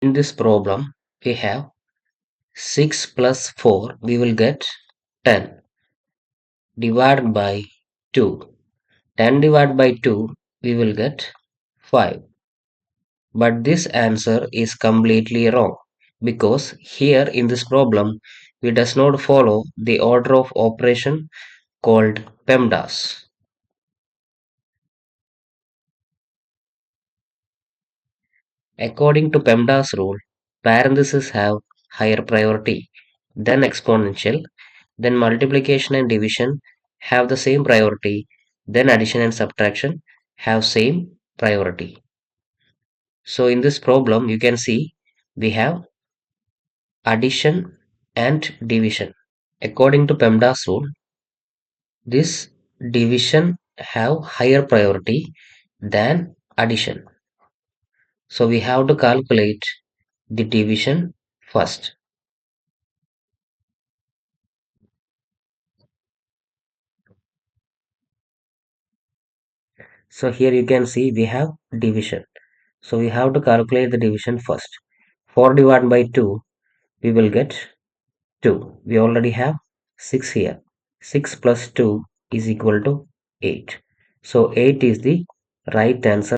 In this problem, we have 6 plus 4, we will get 10 divided by 2. 10 divided by 2, we will get 5. But this answer is completely wrong because here in this problem, we does not follow the order of operation called PEMDAS. According to PEMDAS rule, parentheses have higher priority than exponential, then multiplication and division have the same priority, then addition and subtraction have same priority. So in this problem, you can see we have addition and division. According to PEMDAS rule, this division have higher priority than addition. So we have to calculate the division first. So here you can see we have division. So we have to calculate the division first. 4 divided by 2, we will get 2. We already have 6 here. 6 plus 2 is equal to 8. So 8 is the right answer.